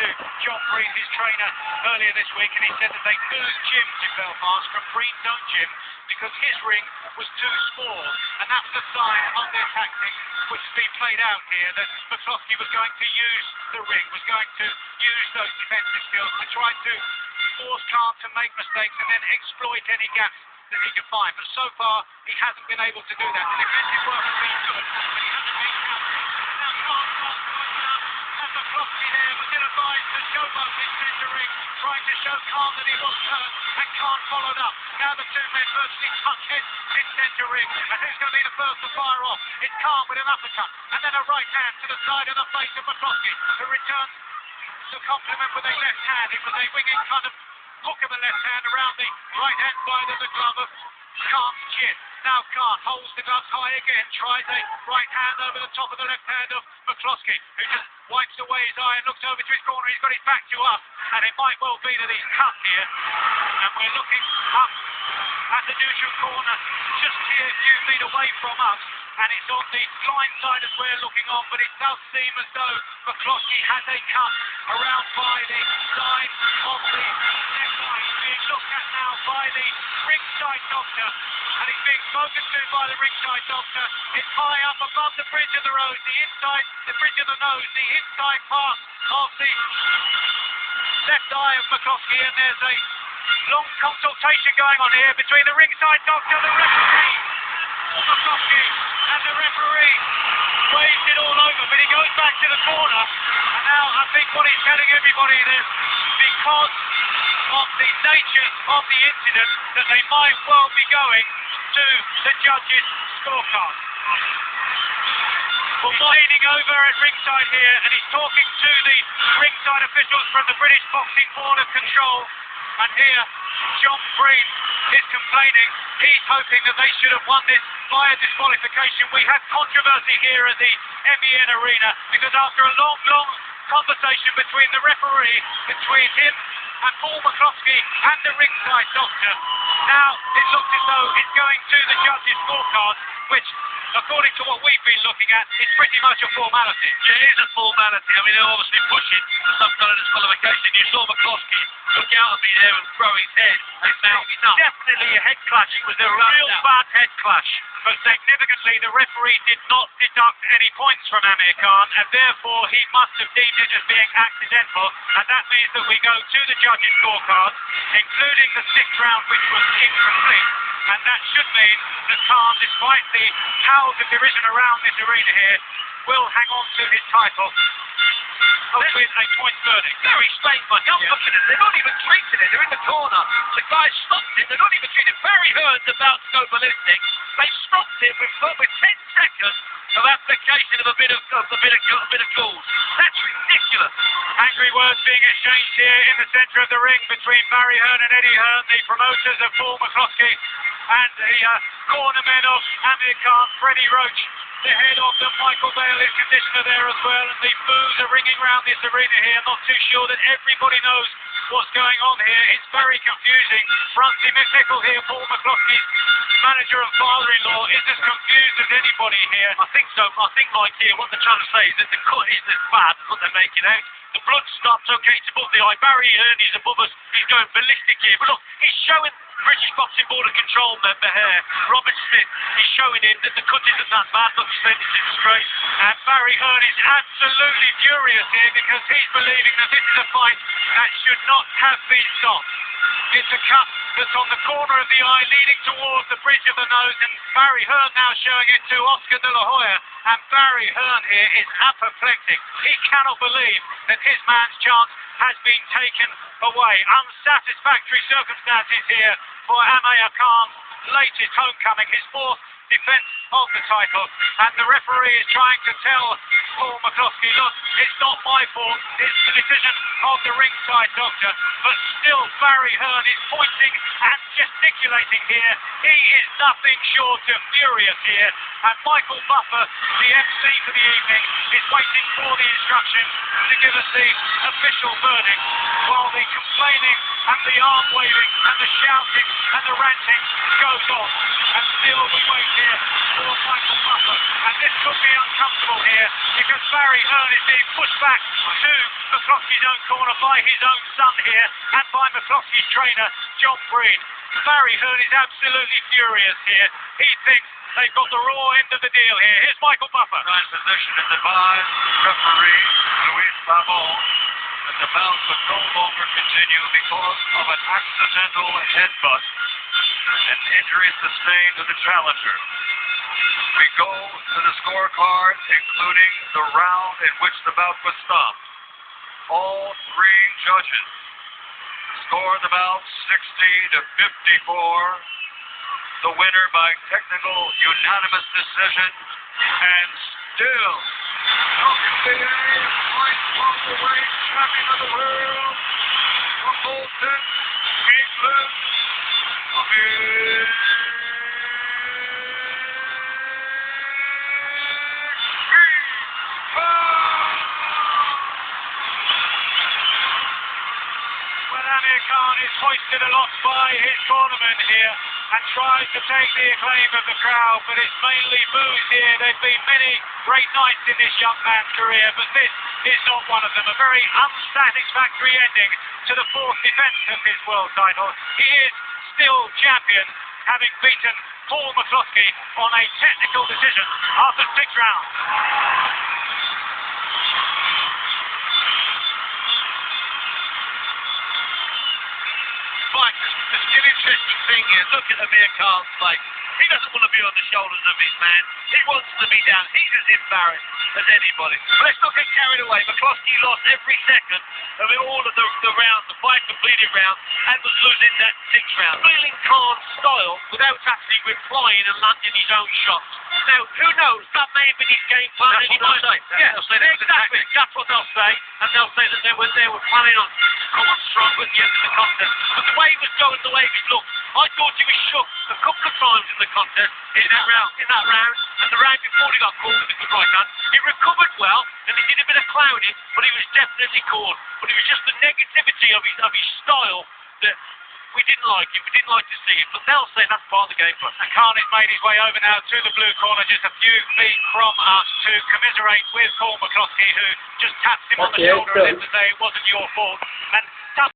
to John Breed, his trainer, earlier this week, and he said that they moved Jim to Belfast from Breed's own gym because his ring was too small, and that was a sign of their tactics which has been played out here, that Mccloskey was going to use the ring, was going to use those defensive skills to try to force Khan to make mistakes and then exploit any gaps that he could find. But so far, he hasn't been able to do that. The defensive work has been good, but he hasn't been counting. Now Khan starts to open up, and Mccloskey there was ill-advised to showboat his centre ring, trying to show Khan that he wasn't hurt, and Khan followed up. Now the two men virtually touch heads in centre ring, and who's going to be the first to fire off? It's Khan with an uppercut, and then a right hand to the side of the face of Mccloskey, who returns the compliment with a left hand. It was a winging kind of hook of a left hand around the right hand side of the glove of Khan's chin. Now Khan holds the gloves high again, tries a right hand over the top of the left hand of Mccloskey, who just wipes away his eye and looks over to his corner. He's got his back to us, and it might well be that he's cut here. And we're looking up at the neutral corner, just here a few feet away from us, and it's on the blind side as we're looking on, but it does seem as though Mccloskey has a cut around by the side of the left eye. He's being looked at now by the ringside doctor, and he's being spoken to by the ringside doctor. It's high up above the bridge of the nose, the bridge of the nose, the inside part of the left eye of Mccloskey, and there's a long consultation going on here between the ringside doctor, the referee, Mccloskey, and the referee waves it all over, but he goes back to the corner, and now I think what he's telling everybody is because of the nature of the incident that they might well be going to the judges' scorecard. Well, leaning over at ringside here, and he's talking to the ringside officials from the British Boxing Board of Control, and here John Breed is complaining. He's hoping that they should have won this via disqualification. We had controversy here at the MEN Arena because after a long conversation between the referee, between him and Paul Mccloskey and the ringside doctor, now it looks as though it's going to the judges' scorecard, which, according to what we've been looking at, is pretty much a formality. Yeah, it is a formality. I mean, they're obviously pushing for some kind of disqualification. You saw Mccloskey look out at me there and throw his head. It's definitely a head clash. It was a real bad head clash. But significantly, the referee did not deduct any points from Amir Khan, and therefore he must have deemed it as being accidental, and that means that we go to the judges' scorecard, including the sixth round, which was incomplete. And that should mean that Khan, despite the howls of derision around this arena here, will hang on to his title with a point verdict. Very strange, Mike. I'm looking at it. They're not even treating it. They're in the corner. The guy stopped it. They're not even treating it. Barry Hearn's about to go ballistic. They stopped it with 10 seconds of application of a bit of gauze. That's ridiculous. Angry words being exchanged here in the centre of the ring between Barry Hearn and Eddie Hearn, the promoters of Paul Mccloskey, and the cornermen of Amir Khan, Freddie Roach, the head of them, Michael Bale, his conditioner there as well, and the boos are ringing round this arena here. Not too sure that everybody knows what's going on here. It's very confusing. Francie McNichol here, Paul Mccloskey's manager and father-in-law, is as confused as anybody here. I think so. I think, Mike, here, what they're trying to say is that the cut isn't as bad as what they're making out. The blood stops, okay, it's above the eye. Barry Hearn is above us. He's going ballistic here. But look, he's showing British Boxing Board of Control member here, Robert Smith, is showing him that the cut isn't that bad. Look, he's saying this is straight. And Barry Hearn is absolutely furious here because he's believing that this is a fight that should not have been stopped. It's a cut that's on the corner of the eye leading towards the bridge of the nose, and Barry Hearn now showing it to Oscar De La Hoya, and Barry Hearn here is apoplectic. He cannot believe that his man's chance has been taken away. Unsatisfactory circumstances here for Amir Khan's latest homecoming, his fourth defence of the title, and the referee is trying to tell Paul Mccloskey, look, it's not my fault, it's the decision of the ringside doctor, but still Barry Hearn is pointing and gesticulating here. He is nothing short of furious here, and Michael Buffer, the MC for the evening, is waiting for the instructions to give us the official verdict, while the complaining and the arm waving and the shouting and the ranting goes on, and still we wait here for Michael Buffer, and this could be uncomfortable here because Barry Hearn is being pushed back to Mccloskey's own corner by his own son here, and by Mccloskey's trainer, John Breed. Barry Hearn is absolutely furious here. He thinks they've got the raw end of the deal here. Here's Michael Buffer. Nice position is advised referee Luis Babon that the bout would no longer continue because of an accidental headbutt and injury sustained to the challenger. We go to the scorecard, including the round in which the bout was stopped. All three judges scored the bout 60 to 54. The winner by technical unanimous decision, and still WBA point welterweight champion of the world from Bolton, England, Amir. Amir Khan is hoisted aloft by his cornerman here and tries to take the acclaim of the crowd, but it's mainly boos here. There've been many great nights in this young man's career, but this is not one of them. A very unsatisfactory ending to the fourth defence of his world title. He is still champion, having beaten Paul Mccloskey on a technical decision after 6 rounds. Mike, the still interesting thing is, look at Amir Khan's face. He doesn't want to be on the shoulders of his man. He wants to be down. He's as embarrassed as anybody. But let's not get carried away. Mccloskey lost every second of all of the rounds, the 5 completed rounds, and was losing that 6th round. Feeling Khan's style without actually replying and landing his own shots. Now, who knows? That may have been his game plan. That's what they'll say. Yeah, they'll say exactly. That's what they'll say, and they'll say that they were planning on coming strong at the end of the contest. But the way he was going, the way he looked, I thought he was shook a couple of times in the contest in that round, and the round before he got caught with a good right hand. He recovered well, and he did a bit of clowning, but he was definitely caught. But it was just the negativity of his style that we didn't like it. We didn't like to see it, but they'll say that's part of the game for us. And Khan has made his way over now to the blue corner, just a few feet from us, to commiserate with Paul Mccloskey, who just tapped him on the shoulder as if to say it wasn't your fault. And